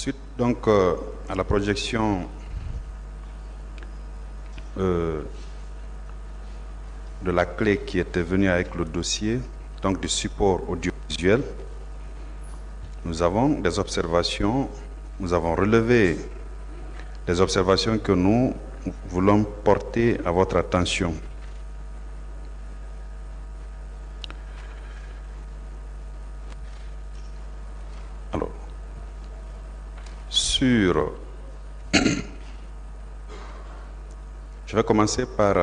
Suite donc à la projection de la clé qui était venue avec le dossier, donc du support audiovisuel, nous avons des observations, nous avons relevé des observations que nous voulons porter à votre attention. Alors, je vais commencer par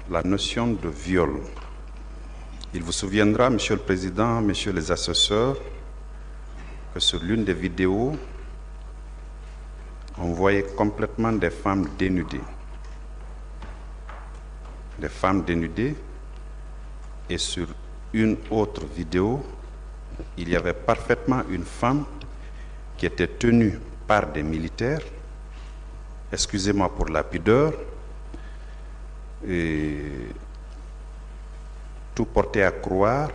la notion de viol. Il vous souviendra, Monsieur le Président, Messieurs les assesseurs, que sur l'une des vidéos, on voyait complètement des femmes dénudées. Des femmes dénudées. Et sur une autre vidéo, il y avait parfaitement une femme qui était tenue par des militaires, excusez-moi pour la pudeur, et tout portait à croire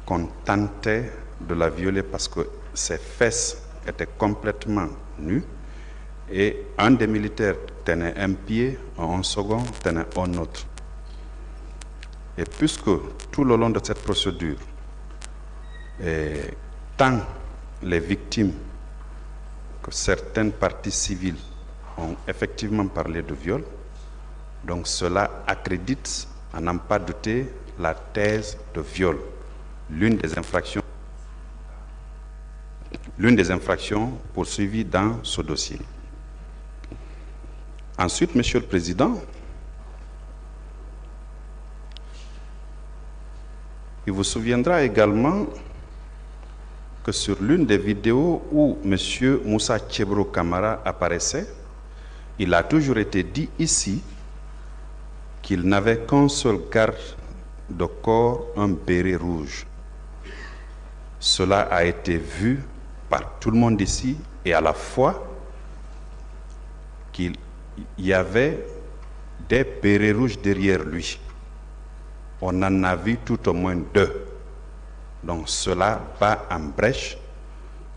qu'on tentait de la violer parce que ses fesses étaient complètement nues et un des militaires tenait un pied, un second tenait un autre. Et puisque tout le long de cette procédure, tant les victimes que certaines parties civiles ont effectivement parlé de viol, donc cela accrédite, à n'en pas douter, la thèse de viol, l'une des infractions poursuivies dans ce dossier. Ensuite, Monsieur le Président, il vous souviendra également que sur l'une des vidéos où M. Moussa Tchebro Camara apparaissait, il a toujours été dit ici qu'il n'avait qu'un seul garde de corps, un béret rouge. Cela a été vu par tout le monde ici et à la fois qu'il y avait des bérets rouges derrière lui. On en a vu tout au moins 2. Donc cela bat en brèche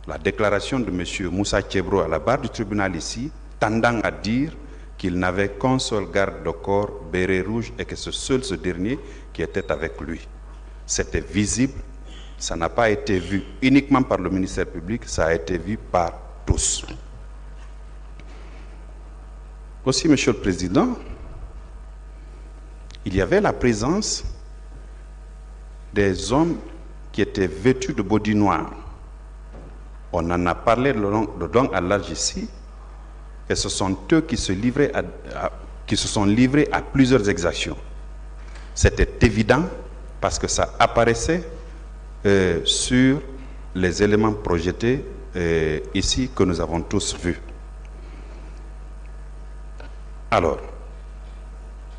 la déclaration de M. Moussa Tchebro à la barre du tribunal ici, tendant à dire qu'il n'avait qu'un seul garde de corps, béret rouge, et que c'est seul ce dernier qui était avec lui. C'était visible, ça n'a pas été vu uniquement par le ministère public, ça a été vu par tous. Aussi, Monsieur le Président, il y avait la présence des hommes qui étaient vêtus de body noir. On en a parlé de long à large ici, et ce sont eux qui se sont livrés à plusieurs exactions. C'était évident parce que ça apparaissait sur les éléments projetés ici que nous avons tous vus. Alors,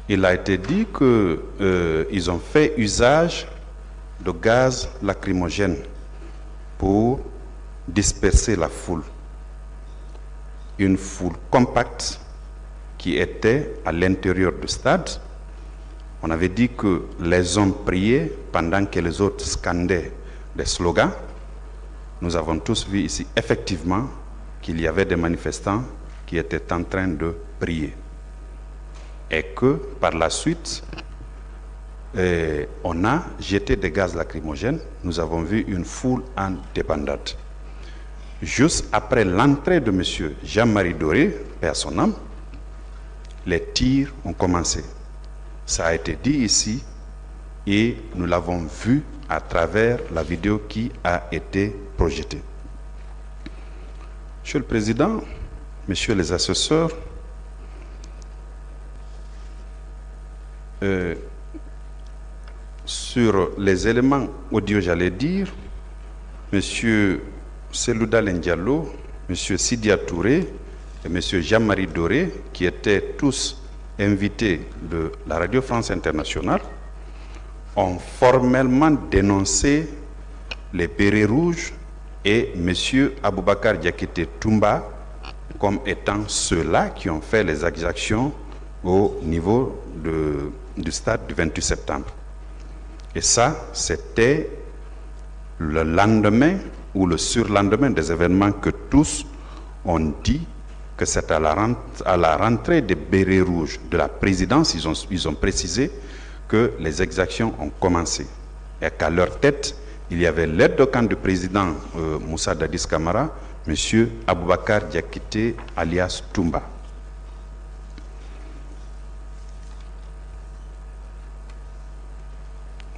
il a été dit qu'ils ont fait usage de gaz lacrymogène pour disperser la foule. Une foule compacte qui était à l'intérieur du stade. On avait dit que les hommes priaient pendant que les autres scandaient des slogans. Nous avons tous vu ici effectivement qu'il y avait des manifestants qui étaient en train de prier. Et que par la suite, on a jeté des gaz lacrymogènes. Nous avons vu une foule en débandade. Juste après l'entrée de M. Jean-Marie Doré, paix à son âme, les tirs ont commencé. Ça a été dit ici et nous l'avons vu à travers la vidéo qui a été projetée. Monsieur le Président, Messieurs les assesseurs, sur les éléments audio, j'allais dire, M. Selouda Diallo, M. Sidia Touré et M. Jean-Marie Doré, qui étaient tous invités de la Radio France Internationale, ont formellement dénoncé les bérets rouges et M. Aboubakar Diakité Toumba comme étant ceux-là qui ont fait les exactions au niveau du stade du 28 septembre. Et ça, c'était le lendemain ou le surlendemain des événements que tous ont dit que c'est à la rentrée des bérets rouges de la présidence, ils ont précisé que les exactions ont commencé et qu'à leur tête, il y avait l'aide de camp du président Moussa Dadis Camara, M. Aboubakar Diakité alias Toumba.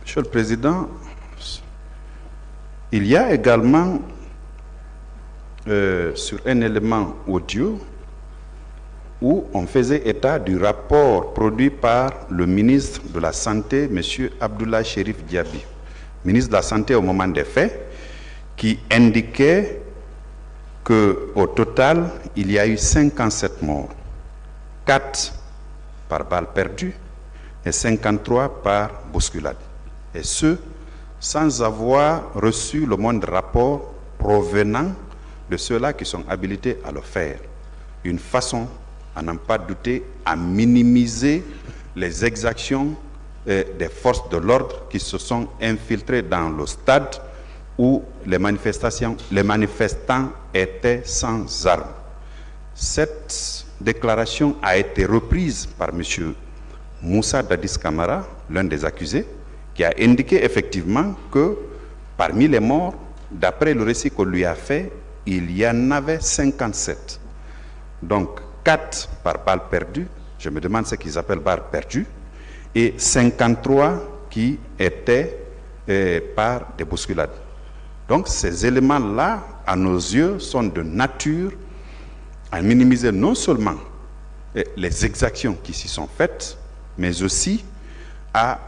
Monsieur le Président, il y a également sur un élément audio où on faisait état du rapport produit par le ministre de la Santé, M. Abdoulaye Chérif Diaby, ministre de la Santé au moment des faits, qui indiquait qu'au total, il y a eu 57 morts, 4 par balle perdue et 53 par bousculade. Et ce, sans avoir reçu le moindre rapport provenant de ceux-là qui sont habilités à le faire. Une façon, à n'en pas douter, à minimiser les exactions des forces de l'ordre qui se sont infiltrées dans le stade où les manifestants étaient sans armes. Cette déclaration a été reprise par M. Moussa Dadis Camara, l'un des accusés, qui a indiqué effectivement que parmi les morts, d'après le récit qu'on lui a fait, il y en avait 57. Donc 4 par balle perdue, je me demande ce qu'ils appellent balle perdue, et 53 qui étaient par des bousculades. Donc ces éléments-là, à nos yeux, sont de nature à minimiser non seulement les exactions qui s'y sont faites, mais aussi à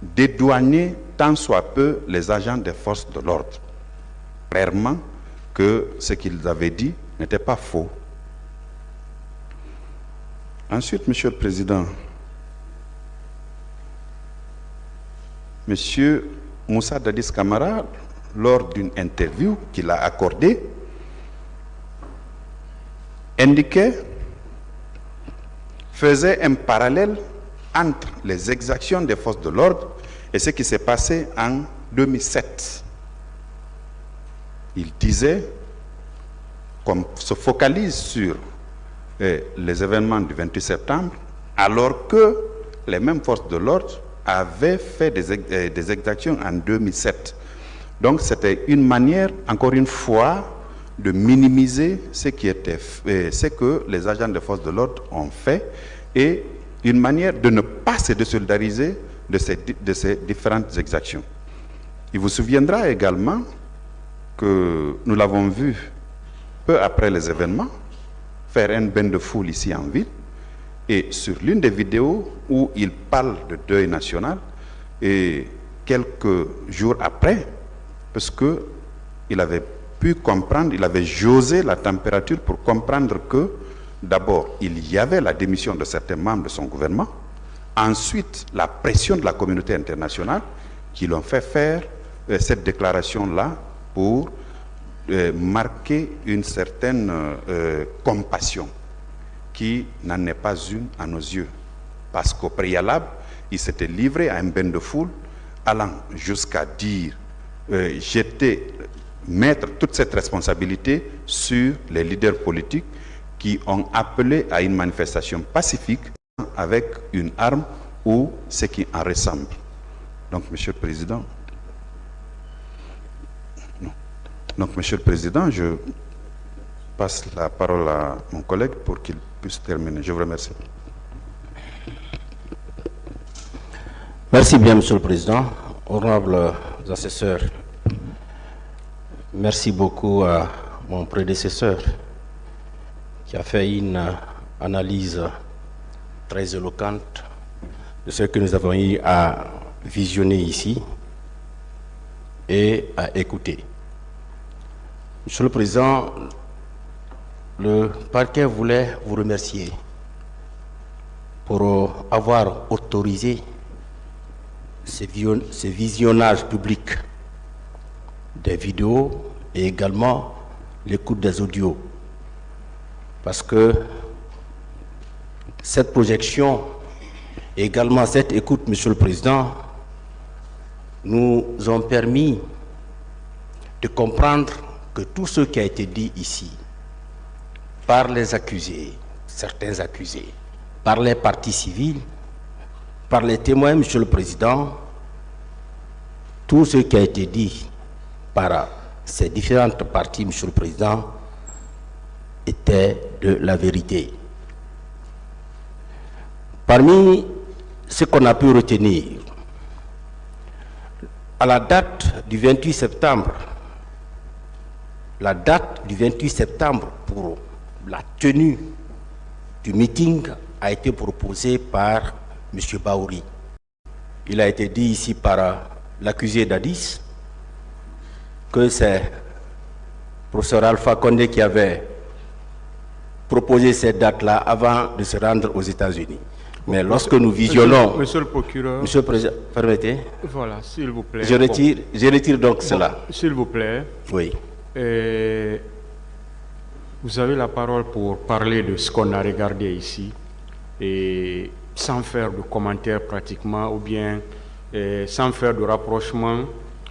dédouaner tant soit peu les agents des forces de l'ordre. Clairement que ce qu'ils avaient dit n'était pas faux. Ensuite, Monsieur le Président, Monsieur Moussa Dadis Camara, lors d'une interview qu'il a accordée, faisait un parallèle entre les exactions des forces de l'ordre et ce qui s'est passé en 2007. Il disait qu'on se focalise sur les événements du 28 septembre, alors que les mêmes forces de l'ordre avaient fait des exactions en 2007. Donc c'était une manière, encore une fois, de minimiser ce que les agents des forces de l'ordre ont fait et une manière de ne pas se désolidariser de ces différentes exactions. Il vous souviendra également que nous l'avons vu peu après les événements faire un bain de foule ici en ville, et sur l'une des vidéos où il parle de deuil national, et quelques jours après, parce que il avait pu comprendre, il avait josé la température pour comprendre que d'abord il y avait la démission de certains membres de son gouvernement, ensuite la pression de la communauté internationale qui l'ont fait faire cette déclaration-là pour marquer une certaine compassion qui n'en est pas une à nos yeux. Parce qu'au préalable, il s'était livré à un bain de foule allant jusqu'à dire mettre toute cette responsabilité sur les leaders politiques qui ont appelé à une manifestation pacifique avec une arme ou ce qui en ressemble. Donc, Monsieur le Président, je passe la parole à mon collègue pour qu'il puisse terminer. Je vous remercie. Merci bien, Monsieur le Président. Honorables assesseurs, merci beaucoup à mon prédécesseur qui a fait une analyse très éloquente de ce que nous avons eu à visionner ici et à écouter. Monsieur le Président, le parquet voulait vous remercier pour avoir autorisé ces visionnages publics des vidéos et également l'écoute des audios. Parce que cette projection et également cette écoute, Monsieur le Président, nous ont permis de comprendre que tout ce qui a été dit ici par les accusés, certains accusés, par les parties civiles, par les témoins, Monsieur le Président, tout ce qui a été dit par ces différentes parties, Monsieur le Président, était de la vérité. Parmi ce qu'on a pu retenir, à la date du 28 septembre, pour la tenue du meeting a été proposée par M. Baouri. Il a été dit ici par l'accusé Dadis que c'est le professeur Alpha Condé qui avait proposé cette date-là avant de se rendre aux États-Unis. Mais lorsque nous visionnons... Monsieur le procureur... Monsieur le Président, permettez. Voilà, s'il vous plaît. Je retire donc cela. S'il vous plaît. Oui. Vous avez la parole pour parler de ce qu'on a regardé ici, et sans faire de commentaires pratiquement, ou bien sans faire de rapprochement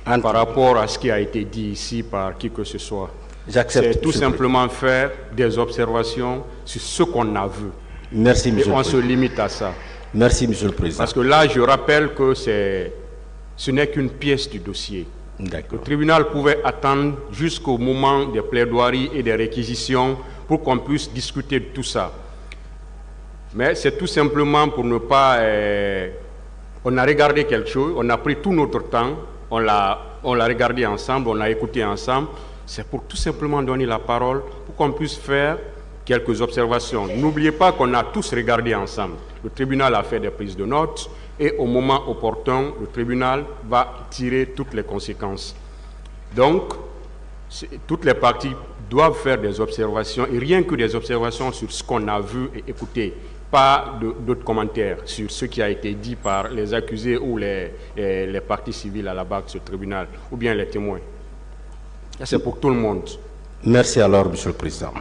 par rapport à ce qui a été dit ici par qui que ce soit. J'accepte. C'est tout simplement faire des observations sur ce qu'on a vu. Merci, Monsieur et le on Président. se limite à ça. Merci, Monsieur le Président. Parce que là, je rappelle que ce n'est qu'une pièce du dossier. Le tribunal pouvait attendre jusqu'au moment des plaidoiries et des réquisitions pour qu'on puisse discuter de tout ça. Mais c'est tout simplement pour ne pas... on a regardé quelque chose, on a pris tout notre temps, on l'a regardé ensemble, on l'a écouté ensemble. C'est pour tout simplement donner la parole pour qu'on puisse faire quelques observations. N'oubliez pas qu'on a tous regardé ensemble. Le tribunal a fait des prises de notes et au moment opportun, le tribunal va tirer toutes les conséquences. Donc, toutes les parties doivent faire des observations, et rien que des observations sur ce qu'on a vu et écouté, pas d'autres commentaires sur ce qui a été dit par les accusés ou les parties civiles à la barre de ce tribunal, ou bien les témoins. C'est pour tout le monde. Merci alors, Monsieur le Président.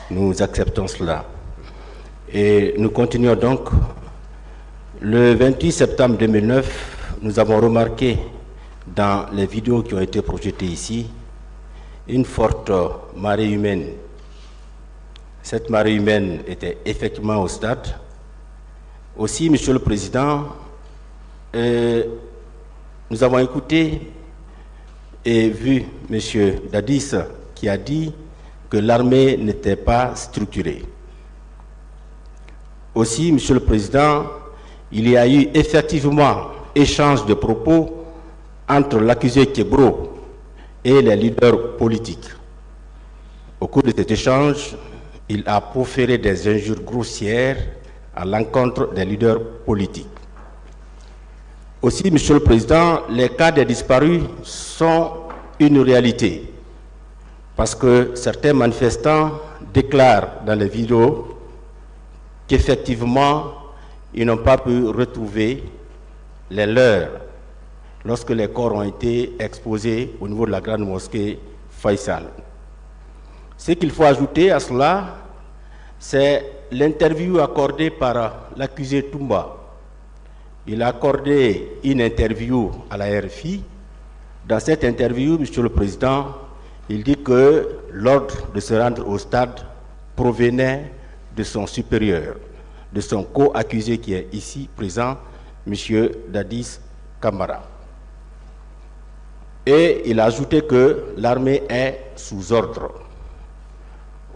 Nous acceptons cela. Et nous continuons donc. Le 28 septembre 2009, nous avons remarqué dans les vidéos qui ont été projetées ici une forte marée humaine. Cette marée humaine était effectivement au stade. Aussi, Monsieur le Président, nous avons écouté et vu M. Dadis qui a dit que l'armée n'était pas structurée. Aussi, Monsieur le Président, il y a eu effectivement échange de propos entre l'accusé Kebro et les leaders politiques. Au cours de cet échange, il a proféré des injures grossières à l'encontre des leaders politiques. Aussi, Monsieur le Président, les cas des disparus sont une réalité parce que certains manifestants déclarent dans les vidéos qu'effectivement, ils n'ont pas pu retrouver les leurs lorsque les corps ont été exposés au niveau de la grande mosquée Faisal. Ce qu'il faut ajouter à cela, c'est l'interview accordée par l'accusé Toumba. Il a accordé une interview à la RFI. Dans cette interview, Monsieur le Président, il dit que l'ordre de se rendre au stade provenait de son supérieur, de son co-accusé qui est ici présent, M. Dadis Camara. Et il a ajouté que l'armée est sous ordre.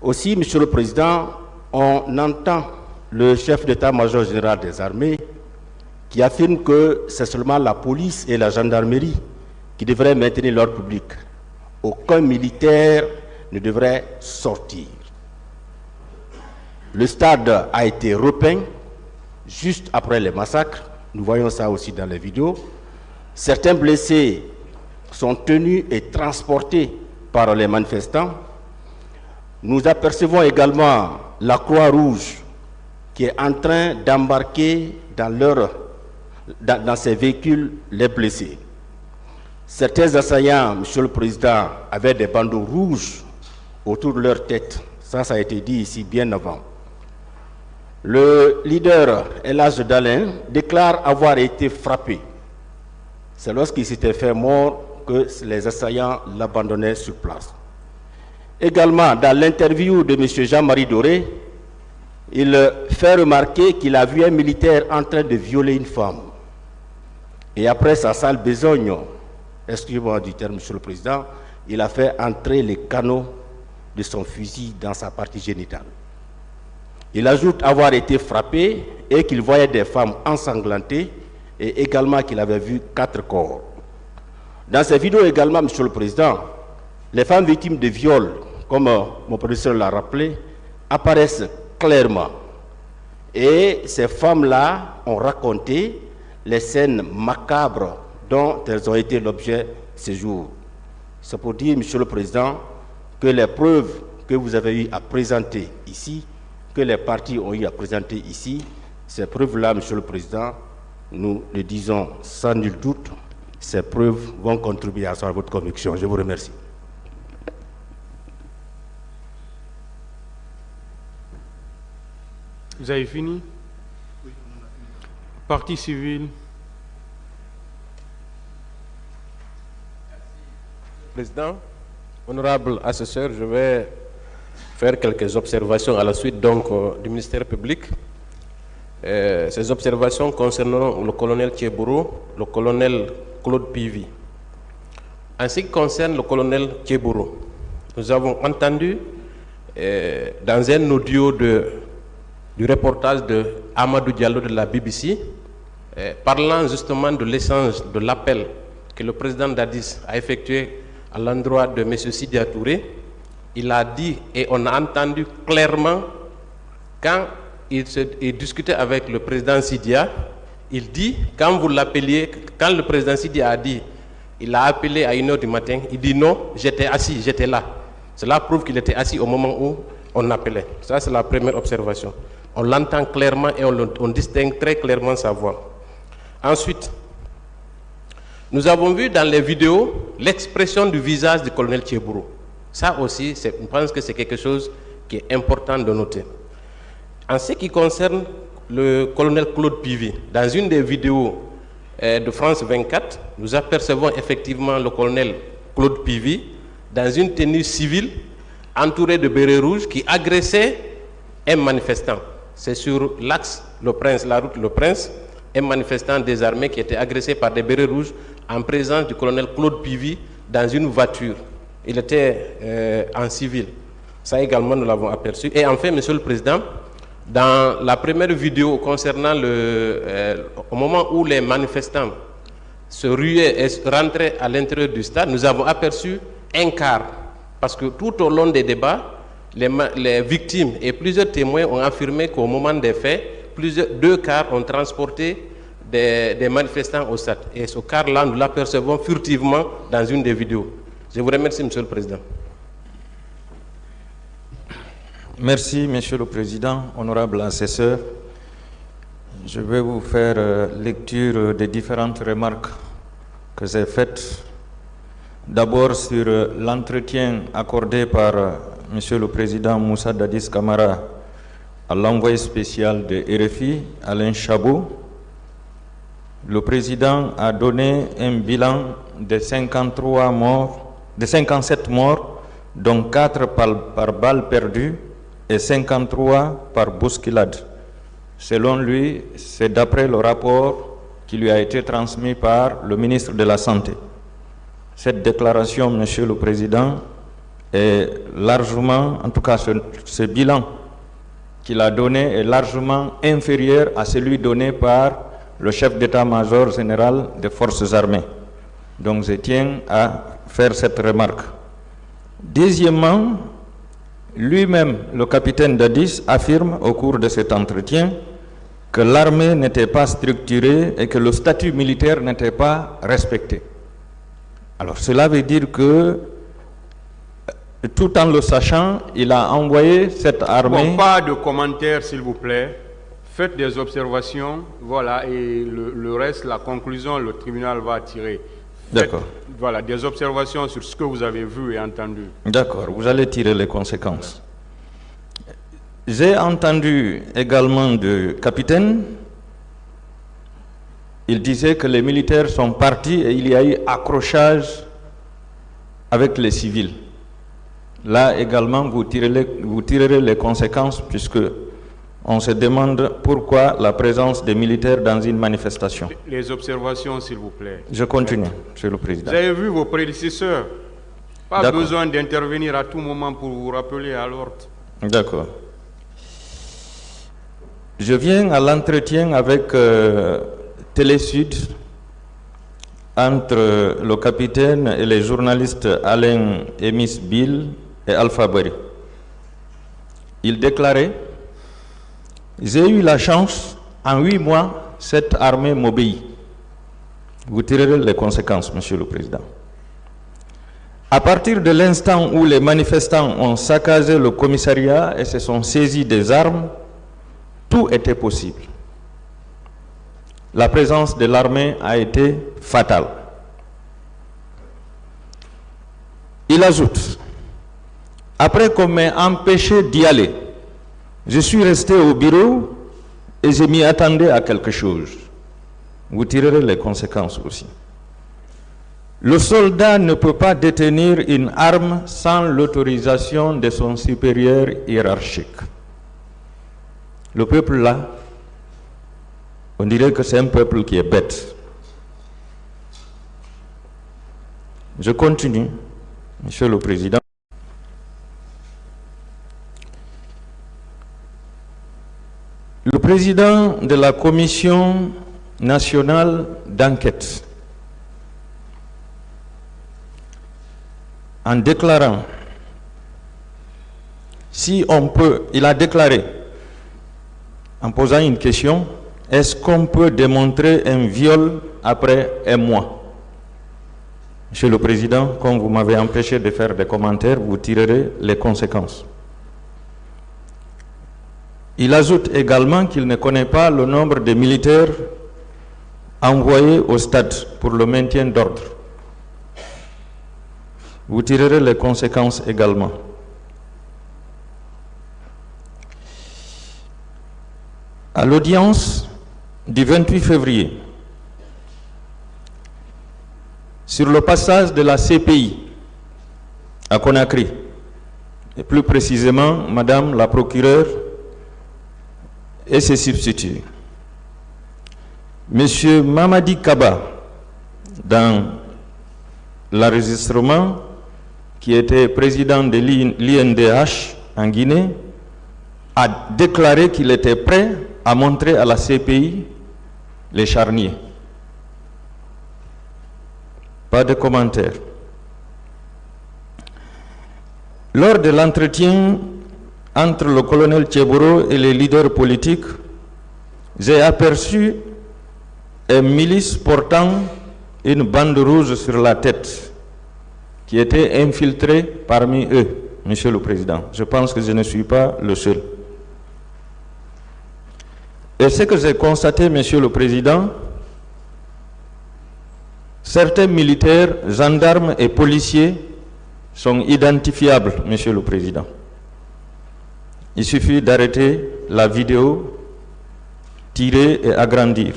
Aussi, Monsieur le Président, on entend le chef d'état-major général des armées qui affirme que c'est seulement la police et la gendarmerie qui devraient maintenir l'ordre public. Aucun militaire ne devrait sortir. Le stade a été repeint juste après les massacres. Nous voyons ça aussi dans les vidéos. Certains blessés sont tenus et transportés par les manifestants. Nous apercevons également la Croix-Rouge qui est en train d'embarquer dans ses véhicules les blessés. Certains assaillants, Monsieur le Président, avaient des bandeaux rouges autour de leur tête. Ça a été dit ici bien avant. Le leader Elhadj Dalin déclare avoir été frappé. C'est lorsqu'il s'était fait mort que les assaillants l'abandonnaient sur place. Également, dans l'interview de M. Jean-Marie Doré, il fait remarquer qu'il a vu un militaire en train de violer une femme. Et après sa sale besogne, excusez-moi du terme, Monsieur le Président, il a fait entrer les canons de son fusil dans sa partie génitale. Il ajoute avoir été frappé et qu'il voyait des femmes ensanglantées et également qu'il avait vu 4 corps. Dans ces vidéos également, Monsieur le Président, les femmes victimes de viol, comme mon professeur l'a rappelé, apparaissent clairement. Et ces femmes-là ont raconté les scènes macabres dont elles ont été l'objet ces jours. C'est pour dire, Monsieur le Président, que les preuves que vous avez eu à présenter ici, que les partis ont eu à présenter ici, ces preuves-là, Monsieur le Président, nous le disons sans nul doute, ces preuves vont contribuer à votre conviction. Je vous remercie. Vous avez fini? Oui, on a fini. Partie civile. Président, honorable assesseur, je vais faire quelques observations à la suite donc du ministère public. Ces observations concerneront le colonel Tchebourou, le colonel Claude Pivi. En ce qui concerne le colonel Tchebourou, nous avons entendu dans un audio du reportage de Amadou Diallo de la BBC, parlant justement de l'échange, de l'appel que le président Dadis a effectué à l'endroit de M. Sidia Touré. Il a dit, et on a entendu clairement, quand il discutait avec le président Sidia, il dit, quand vous l'appeliez, quand le président Sidia a dit, il a appelé à 1h du matin, il dit non, j'étais assis, j'étais là. Cela prouve qu'il était assis au moment où on appelait. Ça, c'est la première observation. On l'entend clairement et on distingue très clairement sa voix. Ensuite, nous avons vu dans les vidéos l'expression du visage du colonel Tchebourou. Ça aussi, je pense que c'est quelque chose qui est important de noter. En ce qui concerne le colonel Claude Pivi, dans une des vidéos de France 24, nous apercevons effectivement le colonel Claude Pivi dans une tenue civile, entouré de bérets rouges, qui agressait un manifestant. C'est sur l'axe Le Prince, la route Le Prince, un manifestant désarmé qui était agressé par des bérets rouges en présence du colonel Claude Pivi dans une voiture. Il était en civil. Ça également, nous l'avons aperçu. Et enfin, Monsieur le Président, dans la première vidéo concernant au moment où les manifestants se ruaient et rentraient à l'intérieur du stade, nous avons aperçu un quart. Parce que tout au long des débats, les victimes et plusieurs témoins ont affirmé qu'au moment des faits, 2 quarts ont transporté des manifestants au stade. Et ce quart-là, nous l'apercevons furtivement dans une des vidéos. Je vous remercie, Monsieur le Président. Merci, Monsieur le Président, honorable assesseur. Je vais vous faire lecture des différentes remarques que j'ai faites. D'abord sur l'entretien accordé par Monsieur le Président Moussa Dadis Camara à l'envoyé spécial de RFI, Alain Chabot. Le Président a donné un bilan de 57 morts, dont 4 par balle perdue et 53 par bousculade. Selon lui, c'est d'après le rapport qui lui a été transmis par le ministre de la Santé. Cette déclaration, Monsieur le Président, est largement, en tout cas ce bilan qu'il a donné est largement inférieur à celui donné par le chef d'état-major général des forces armées. Donc je tiens à faire cette remarque. Deuxièmement, lui-même, le capitaine Dadis, affirme au cours de cet entretien que l'armée n'était pas structurée et que le statut militaire n'était pas respecté. Alors cela veut dire que, tout en le sachant, il a envoyé cette armée... Bon, pas de commentaires, s'il vous plaît. Faites des observations, voilà, et le reste, la conclusion, le tribunal va tirer. D'accord. Voilà, des observations sur ce que vous avez vu et entendu. D'accord, vous allez tirer les conséquences. J'ai entendu également du capitaine, il disait que les militaires sont partis et il y a eu accrochage avec les civils. Là également, vous tirerez les conséquences, puisque on se demande pourquoi la présence des militaires dans une manifestation. Les observations, s'il vous plaît. Je continue, Monsieur le Président. Vous avez vu vos prédécesseurs. Pas D'accord. besoin d'intervenir à tout moment pour vous rappeler à l'ordre. D'accord. Je viens à l'entretien avec Télésud entre le capitaine et les journalistes Alain Emis Bill et Alpha Bari. Il déclarait: j'ai eu la chance, en 8 mois, cette armée m'obéit. Vous tirerez les conséquences, Monsieur le Président. À partir de l'instant où les manifestants ont saccagé le commissariat et se sont saisis des armes, tout était possible. La présence de l'armée a été fatale. Il ajoute: après qu'on m'ait empêché d'y aller, je suis resté au bureau et je m'y attendais à quelque chose. Vous tirerez les conséquences aussi. Le soldat ne peut pas détenir une arme sans l'autorisation de son supérieur hiérarchique. Le peuple là, on dirait que c'est un peuple qui est bête. Je continue, Monsieur le Président. Le président de la Commission nationale d'enquête, en déclarant, si on peut, il a déclaré, en posant une question, est-ce qu'on peut démontrer un viol après 1 mois? Monsieur le Président, comme vous m'avez empêché de faire des commentaires, vous tirerez les conséquences. Il ajoute également qu'il ne connaît pas le nombre de militaires envoyés au stade pour le maintien d'ordre. Vous tirerez les conséquences également. À l'audience du 28 février, sur le passage de la CPI à Conakry, et plus précisément, Madame la procureure et ses substituts, Monsieur Mamadi Kaba, dans l'enregistrement, qui était président de l'INDH en Guinée, a déclaré qu'il était prêt à montrer à la CPI les charniers. Pas de commentaires. Lors de l'entretien entre le colonel Tcheboro et les leaders politiques, j'ai aperçu un milice portant une bande rouge sur la tête qui était infiltré parmi eux, Monsieur le Président. Je pense que je ne suis pas le seul. Et ce que j'ai constaté, Monsieur le Président, certains militaires, gendarmes et policiers sont identifiables, Monsieur le Président. Il suffit d'arrêter la vidéo, tirer et agrandir.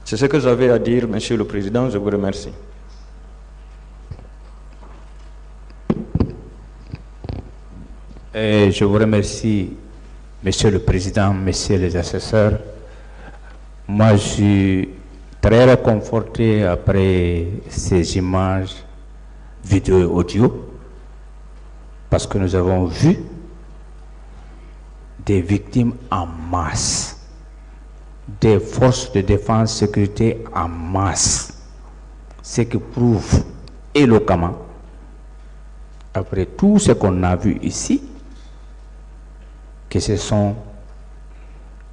C'est ce que j'avais à dire, Monsieur le Président. Je vous remercie. Je vous remercie, Monsieur le Président, Messieurs les assesseurs. Moi, je suis très réconforté après ces images, vidéo et audio, parce que nous avons vu des victimes en masse, des forces de défense et sécurité en masse, ce qui prouve éloquemment, après tout ce qu'on a vu ici, que ce sont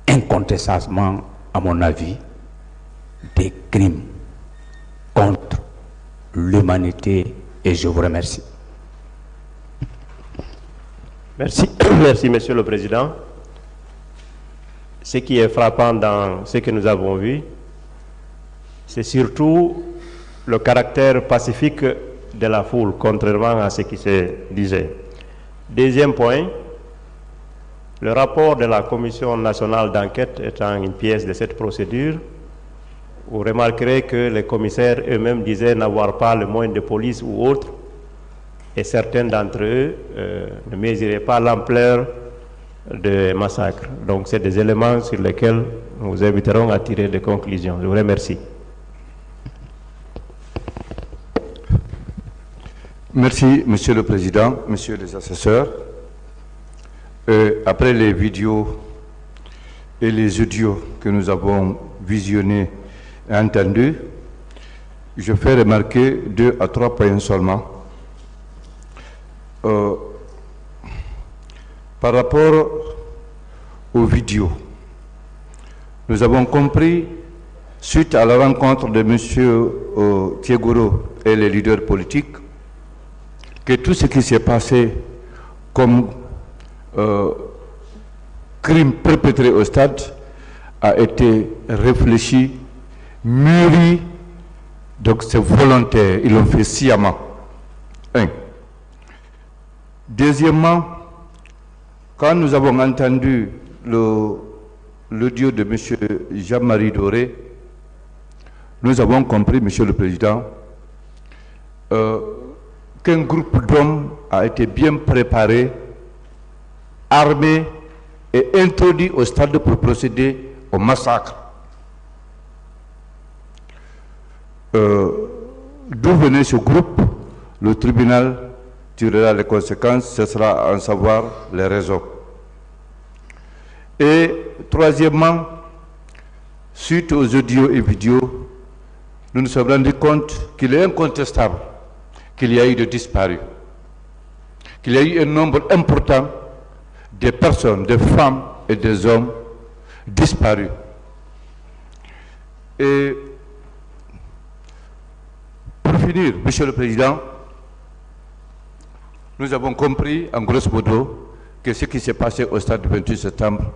incontestablement, à mon avis, des crimes contre l'humanité, et je vous remercie. Merci, merci Monsieur le Président. Ce qui est frappant dans ce que nous avons vu, c'est surtout le caractère pacifique de la foule, contrairement à ce qui se disait. Deuxième point, le rapport de la Commission nationale d'enquête étant une pièce de cette procédure, vous remarquerez que les commissaires eux-mêmes disaient n'avoir pas le moyen de police ou autre, et certains d'entre eux ne mesuraient pas l'ampleur des massacres. Donc c'est des éléments sur lesquels nous vous inviterons à tirer des conclusions. Je vous remercie. Merci, Monsieur le Président, Messieurs les assesseurs. Après les vidéos et les audios que nous avons visionnés et entendus, je fais remarquer 2 à 3 points seulement. Par rapport aux vidéos, nous avons compris, suite à la rencontre de M. Thiegoro et les leaders politiques, que tout ce qui s'est passé comme crime perpétré au stade a été réfléchi, mûri, donc c'est volontaire, ils l'ont fait sciemment. 1. Deuxièmement, quand nous avons entendu l'audio de M. Jean-Marie Doré, nous avons compris, M. le Président, qu'un groupe d'hommes a été bien préparé, armé et introduit au stade pour procéder au massacre. D'où venait ce groupe? Le tribunal tirera les conséquences, ce sera à en savoir les raisons. Et troisièmement, suite aux audios et vidéos, nous nous sommes rendus compte qu'il est incontestable qu'il y a eu des disparus, qu'il y a eu un nombre important de personnes, de femmes et des hommes disparus. Et pour finir, Monsieur le Président, nous avons compris, en grosso modo, que ce qui s'est passé au stade du 28 septembre,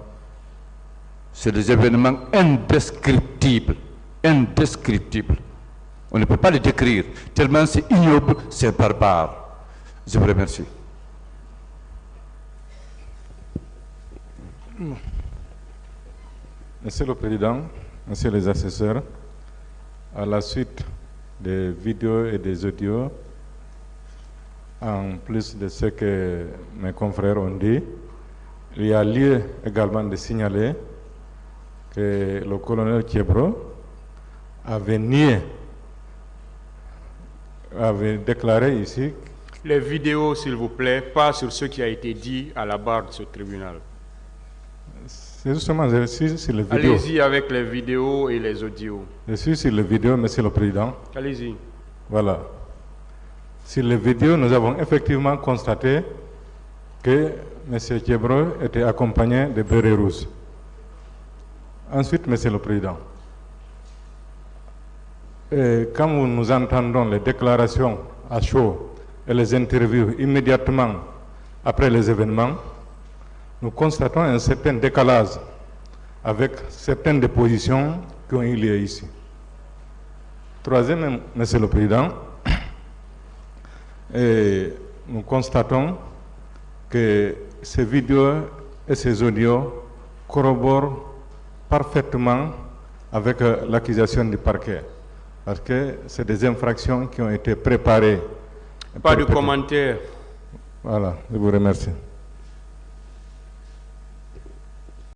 c'est des événements indescriptibles, indescriptibles. On ne peut pas les décrire, tellement c'est ignoble, c'est barbare. Je vous remercie. Monsieur le Président, Messieurs les assesseurs, à la suite des vidéos et des audios, en plus de ce que mes confrères ont dit, il y a lieu également de signaler que le colonel Thiebro avait déclaré ici. Les vidéos, s'il vous plaît, pas sur ce qui a été dit à la barre de ce tribunal. C'est justement, je suis sur les vidéos. Allez-y avec les vidéos et les audios. Je suis sur les vidéos, Monsieur le Président. Allez-y. Voilà. Sur les vidéos, nous avons effectivement constaté que M. Thiebro était accompagné de bérets rouges. Ensuite, Monsieur le Président, quand nous entendons les déclarations à chaud et les interviews immédiatement après les événements, nous constatons un certain décalage avec certaines des positions qui ont eu lieu ici. Troisième, Monsieur le Président, nous constatons que ces vidéos et ces audios corroborent parfaitement avec l'accusation du parquet, parce que c'est des infractions qui ont été préparées. Pas de commentaires. Voilà, je vous remercie.